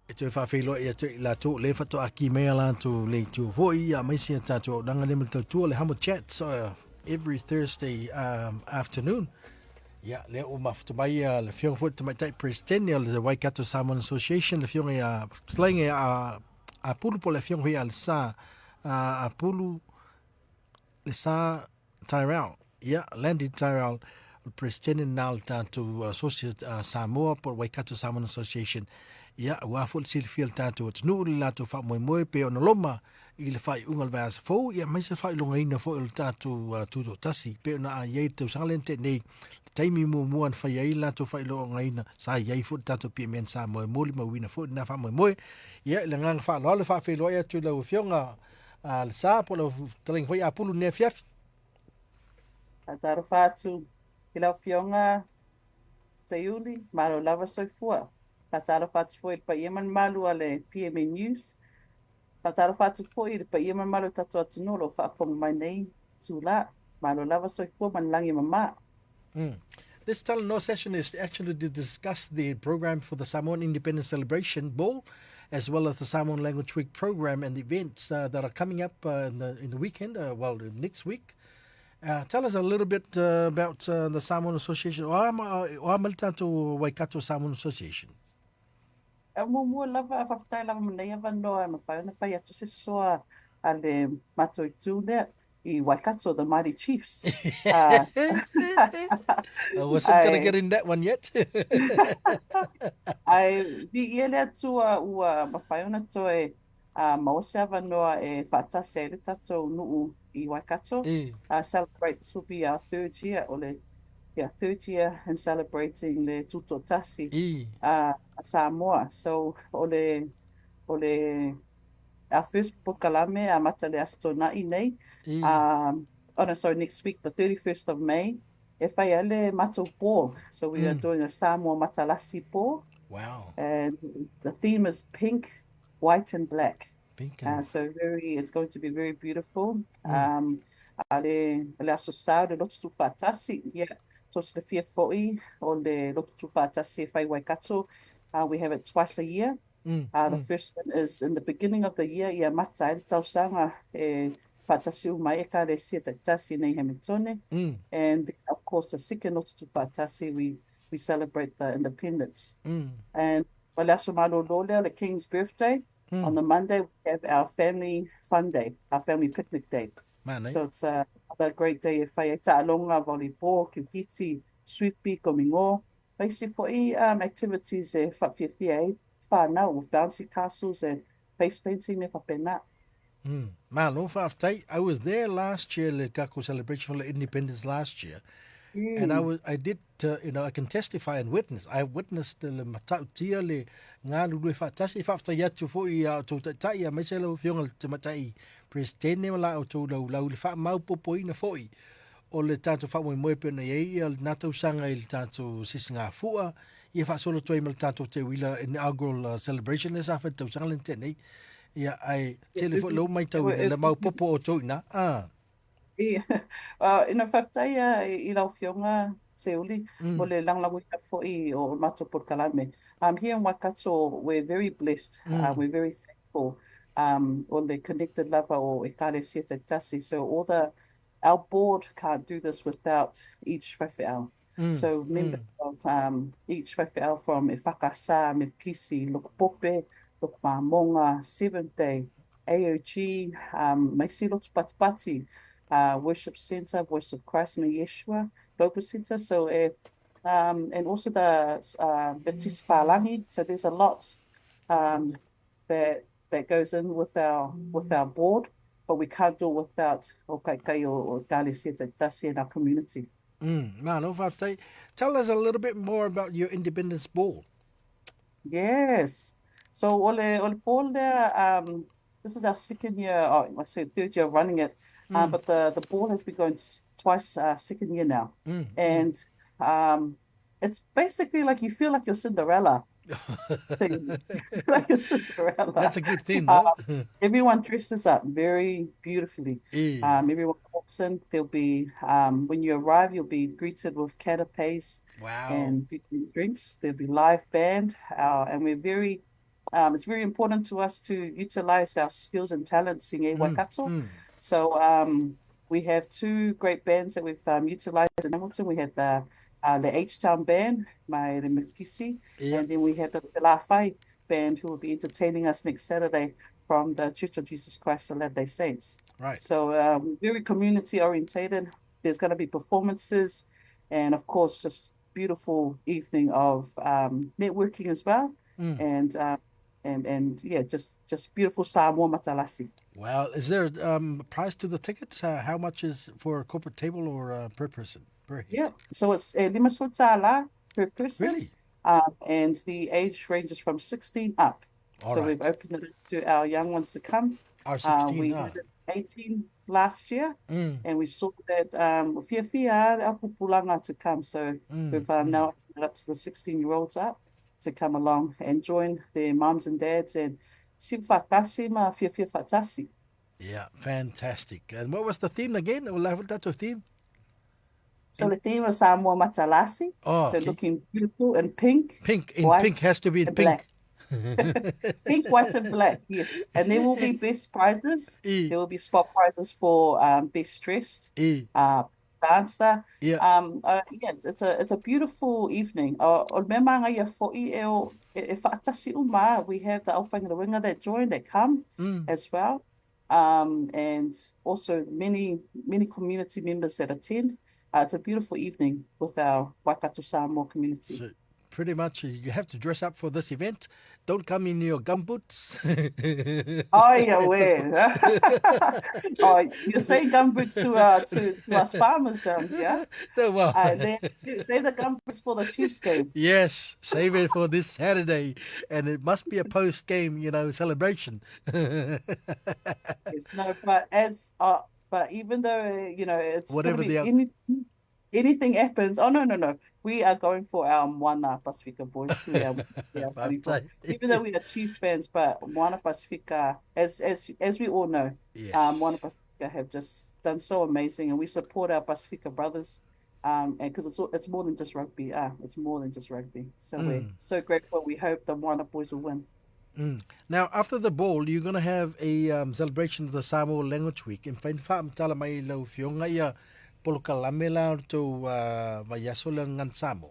E te whawhilo e te la tō le whato a ki mea la tō le tō voi a maisi a tātou nanga le mata tua le HamoChats every Thursday afternoon. Yeah, le o mafta mai le fiong fo te mai tai presidente le Waikato Samoa Association le fiong a slang a pulu po le fiong hi al sa a pulu Lesa Tyrell. Yeah, Landy Tyrell presidente now tātou associate Samoa po Waikato Samoan Association. Ia, ua fo le silfia le tātou atu nuu le lātou wha moe pe ona loma i le whai ungal vāsa fōu. Ia, mai se whai longa ina fo le tātou tūto tasi pe ona a iei tau sangalente nei taimi mua na whai ai lātou whai longa ina sa iei fo le tātou pia men sa moe mōli mawina fo na wha moe. Ia, le nganga wha loa le wha whelua ia tu lau whionga le sā po lau taling whai apulu nea fiafi. A taro whātu i lau whionga te iuli, malo lava soifua. Ka taro whātu fo i pa ieman malu a le PMA News. Ka taro whātu fo i pa ieman malu tatu atunolo whaafonga mai nei tū la. Malo lava soifua man langi mama. This talanoa session is actually to discuss the program for the Samoan Independence Celebration Ball, as well as the Samoan Language Week program and the events that are coming up in the weekend, next week. Tell us a little bit about the Samoan Association, or Maltato Waikato Samoan Association. Mua lava a whapatai lava manei a wanoa ma whai ona whai atu se soa a le matoi tū lea I Waikato, the Mighty Chiefs. I wasn't going to get in that one yet. Ai vi ele atua ua mawhai ona toe maose a wanoa e whaatase e le tatou nuu I Waikato. Celebrate, this will be our third year, or third year in celebrating le tuto tasi Samoa. So our first pukalame a mata le astonai nei. Next week, the 31st of May, e whai ale mato ball. So we are doing a Samoa matalasi ball. Wow. And the theme is pink, white, and black. Pink and so it's going to be very beautiful. Ale aso sao le lotu tu whatasi. Yeah. So it's the fia fo'i o le lotu tu whatasi whai Waikato. We have it twice a year. The first one is in the beginning of the year. Ia mata e tausanga e whatasi umai e ka le sia taitasi nei hemitone. And of course, the second lotu tu whatasi, we celebrate the independence. And wale aso malo lolea, the King's birthday. On the Monday, we have our family fun day, our family picnic day. So it's a great day e whai e ta'alonga, volleyball, kiukiti, sweepy, komingo. Basically, activities e whawhiawhia e whanau with bouncy castles and face painting e whapena. Malo, I was there last year, le Kako celebration for the independence last year. And I did, I can testify and witness. I witnessed the matautia le ngā lulu whaatasi whaftai atu fo I tō tai a meise lau whionga te matai presidente ma la o tō lau le wha maupopo ina fo I o le tātou wha moe pena iei a le nātou sanga I le tātou sisi ngā fua I e wha solo toi ma le tātou te wila inaugural celebration e sa wha tau sanga le tenei ia ai tele fo lau mai tau ina le maupopo o tō ina Ina whaftai I lau whionga seuli o le langlanguina fo'i o mato por kalame. Here in Waikato, we're very blessed. We're very thankful on the connected lava o e kare seta tasi. So our board can't do this without each whawhiao. So members of each whawhiao from e whakasa, me kisi, Lokpope, Lokmamonga, Seventh Day, AOG, Maisi Lotu Patipati, Worship Center, Voice of Christ and Yeshua, Global Center. So, and also the Betis Palangi. So there's a lot that goes in with our board, but we can't do it without Okaikai or Dali Seta Tasi in our community. Tell us a little bit more about your Independence Ball. Yes. So ole ball there, this is our second year, I said third year of running it. But the ball has been going twice, second year now. And it's basically like you feel like you're Cinderella. So like you're Cinderella. That's a good thing, though. Everyone dresses up very beautifully. Everyone walks in. There'll be, when you arrive, you'll be greeted with canapes wow. and drinks. There'll be live band. And we're very it's very important to us to utilize our skills and talents in Waikato. So we have two great bands that we've utilized in Hamilton. We had the H-Town band, my Mikisi, and then we have the Telawhai band who will be entertaining us next Saturday from the Church of Jesus Christ of Latter-day Saints. Right. So very community orientated. There's going to be performances and of course just beautiful evening of networking as well. And yeah, just beautiful Samoa matalasi. Well, is there a price to the tickets? How much is for a corporate table or per person, per head? Yeah, so it's 5 per person. Really? And the age ranges from 16 up. All so right. we've opened it to our young ones to come. Our 16 we had 18 last year, and we saw that Fia Apupulanga to come. So we've now opened it up to the 16-year-olds up to come along and join their moms and dads and sifatasi ma Fia fatasi. Yeah, fantastic. And what was the theme again? Waikato theme? So the theme was Samoa matalasi. Oh, so okay. looking beautiful and pink. Pink has to be in pink. Black. Pink, white, and black. Yes, and there will be best prizes. There will be spot prizes for best dressed, dancer. Yeah. Yes, it's a beautiful evening. Memanga ia fo'i e whaatasi uma. We have the Aotearoa that join, that come as well, and also many community members that attend. It's a beautiful evening with our Waikato Samoa community. So pretty much you have to dress up for this event. Don't come in your gumboots. Oh, yeah, well. Oh, you're saying gumboots to us farmers down here. No, well. Save the gumboots for the Chiefs game. Yes, save it for this Saturday. And it must be a post-game, celebration. Yes, no, but even though, it's whatever anything happens. Oh, no. We are going for our Moana Pacifica boys. Even though we are Chiefs fans, but Moana Pacifica, as we all know, yes. Moana Pacifica have just done so amazing, and we support our Pacifica brothers. And because it's more than just rugby. It's more than just rugby. So we're so grateful. We hope the Moana boys will win. Now, after the ball, you're going to have a celebration of the Samoa Language Week. In fact, tala mai lau fionga ia polokalame la to vaiaso le ngan Samoa.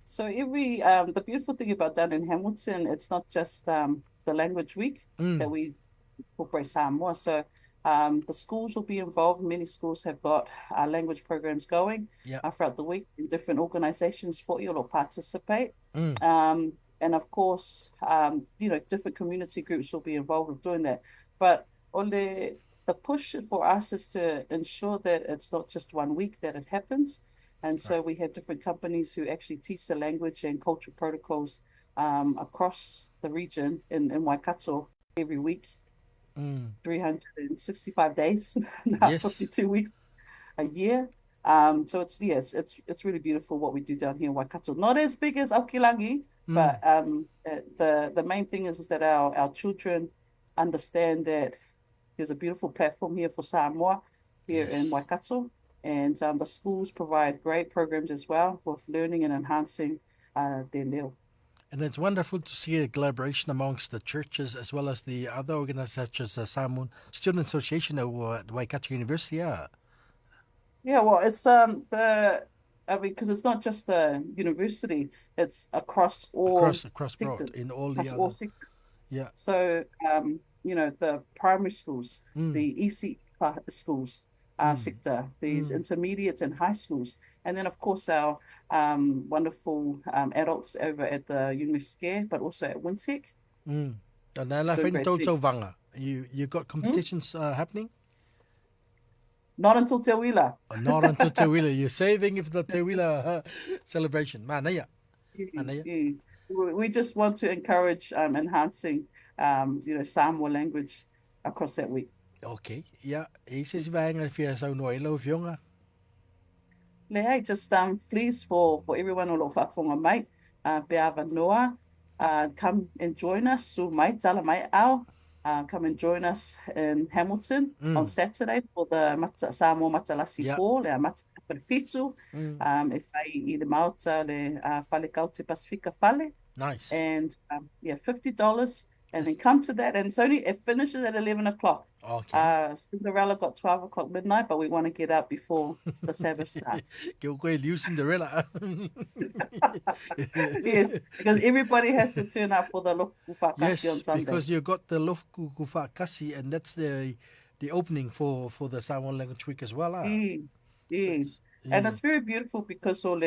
So the beautiful thing about down in Hamilton, it's not just the Language Week that we incorporate Samoa. So the schools will be involved. Many schools have got language programs going throughout the week in different organizations for you to participate. And of course, different community groups will be involved with doing that. But the push for us is to ensure that it's not just 1 week that it happens. And so we have different companies who actually teach the language and cultural protocols across the region in Waikato every week, 365 days, not 52 weeks a year. So it's really beautiful what we do down here in Waikato. Not as big as Aukilangi, but the main thing is that our children understand that there's a beautiful platform here for Samoa here in Waikato, and the schools provide great programs as well with learning and enhancing their leo. And it's wonderful to see a collaboration amongst the churches as well as the other organizations such as the Samoan Student Association at Waikato University. Yeah, well, it's because it's not just a university; it's across broad in all the other sectors. Yeah. So the primary schools, the EC schools sector, these intermediate and high schools, and then of course our wonderful adults over at the University, but also at Wintec. You got competitions happening? Not until Te Wila. Not until Te Wila. You're saving if the Te Wila celebration. We just want to encourage enhancing Samoa language across that week. Okay. Yeah. Just please for everyone all of Whafonga mai, Beava Noa, come and join us. So mai tala mai au. Come and join us in Hamilton on Saturday for the Samoa Matalasi Ball, our Mata Fitu. If I i le mauta le Whale Kaute Pacifica Whale, Nice. and $50, and then come to that, and it finishes at 11 o'clock. Okay. Cinderella got 12 o'clock midnight, but we want to get out before the Sabbath starts. Kêu koe liu Cinderella. Yes, because everybody has to turn up for the lofu whakasi on Yes, Sunday. because you got the Lofku Kufakasi, and that's the opening for the Samoan Language Week as well. Mm, yes. And Yeah. it's very beautiful because ole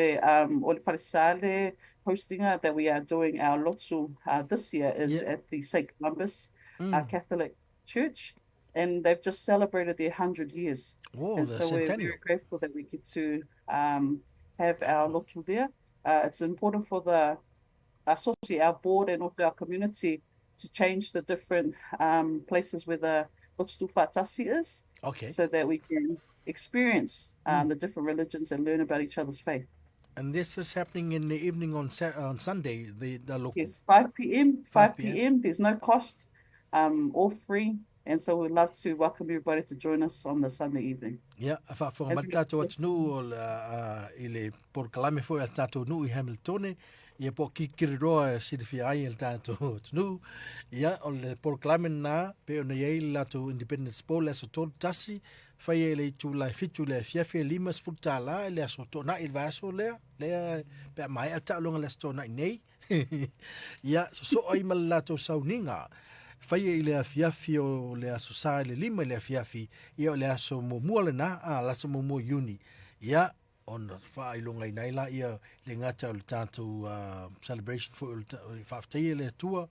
Farisale hosting that we are doing our lotu this year is Yeah. at the St. Columbus Mm. Catholic Church, and they've just celebrated their 100 years. Oh, And the so we're very centennial. grateful that we get to have our lotu there. It's important for the associate our board and also our community to change the different places where the lotu fatasi is, Okay. so that we can experience Mm. the different religions and learn about each other's faith. And this is happening in the evening on Sunday, the local Yes, 5 p.m. 5 5 p.m. p.m. There's no cost, all free. And so we'd love to welcome everybody to join us on the Sunday evening. Yeah, fa fo As we, matato atu o ile por kalame fo al tato nu I Hamilton ia po Kirikiriroa sirfi ai al tato nu ia o le por kalame na pe ona ia la to Independence Pole so tol tasi fa ia le tu la fitu le fiafe limas futala le so to na il vaso le pe mai ata longa le sto na nei ia so ai mal la to sauninga faia I le afiafi o le aso sa le lima I le afiafi ia o le aso momua lena la aso momua uni ia ona whailonga I nei la ia le ngata o le tātou celebration fo o whaftaia le tua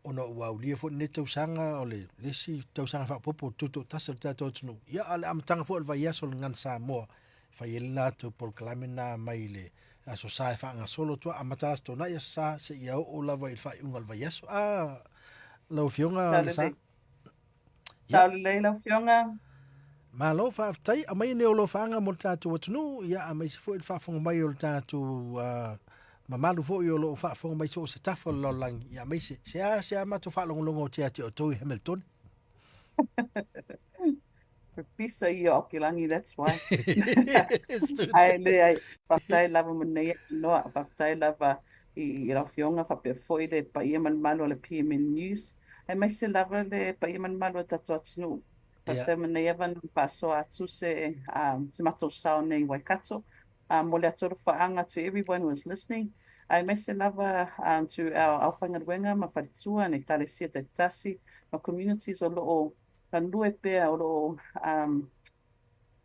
ona ua ulia fo ne tausanga o le lesi tausanga whapopo tuto tasa le tātou tunu ia ale amatanga fo le vai aso le ngana Samoa whaia le lātou por kalamena mai le aso sa e whaanga solo tua amataras tona ia sa se ia o lava I le whai unga le vai aso lau fionga le sa. Ya. Saulele la fionga. Ma lo fa tai a mai ne o lo fanga mo tatu watunu ya a mai se foi fa fonga mai o tatu ma malu fo yo lo fa fonga mai so se tafo lo lang ya mai se a ma to fa longo longo te ati o toi Hamilton. Pisa I o Kilangi, that's why. Stood. Ai whaktai lava manea noa, whaktai lava I rawhionga whape foi le pa ia man malo le PMN News. Ai mai se lava le pa ia man malo tatu atinu. Ya. Whaktai manea van paso atu se mato sao nei Waikato. Mo le atoro whaanga to everyone who is listening. Ai mai se lava to our whangaruenga ma wharitua ne tale sia te tasi. Ma communities o loo kanlue pea o loo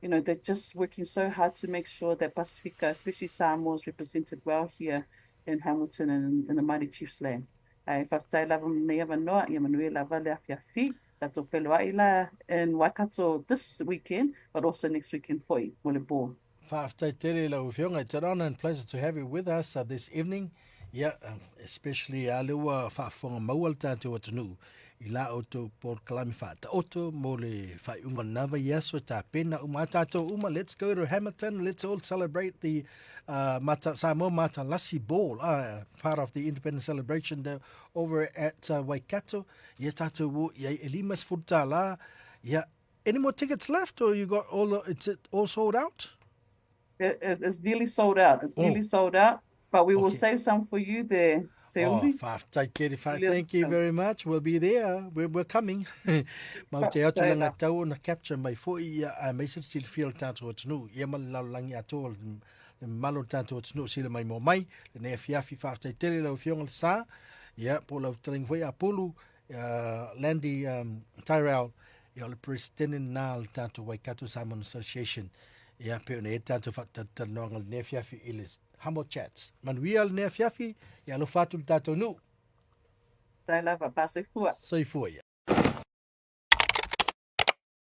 they're just working so hard to make sure that Pacifica, especially Samoa, is represented well here in Hamilton and in the Mighty Chiefs land. Whaktai lava mnea manoa, ia manue lava le afiafi, tato whelua ila in Waikato this weekend, but also next weekend foi, mo le bo. Whaaftai tere lau fionga. It's an honor and pleasure to have you with us this evening. Yeah, especially a lewa whaafonga maual tātou atunu. I la oto por kalami whaata oto mo le whai unga nawa yaso tā pena uma tātou uma. Let's go to Hamilton. Let's all celebrate the Samoa Mata Lassi Ball, part of the Independence Celebration over at Waikato. Yeah, tātou wo, yeah, elimas futa la. Yeah, any more tickets left or you got it's all sold out? It's nearly sold out. It's nearly sold out, but we will Okay. save some for you there. Thank you very much. We'll be there. We're coming. Mau te atu langa tau na capture mai fo I mai se still feel tātou atunu. Ia malau langi ato le malo tātou atunu sila mai mo mai. Le nea fiafi whaftai tere lau fionga le sa. Ia po lau taling fo Apulu Landy Tyrell. Ia le president na le tātou Waikato Samoa Association. Ia pe ona e tātou whatatanoanga le nea fiafi ilis. HamoChats. Manuia le nea fiafi, ia lo fatu le tātou nu. Tai lava, pase fua. Soifua ia.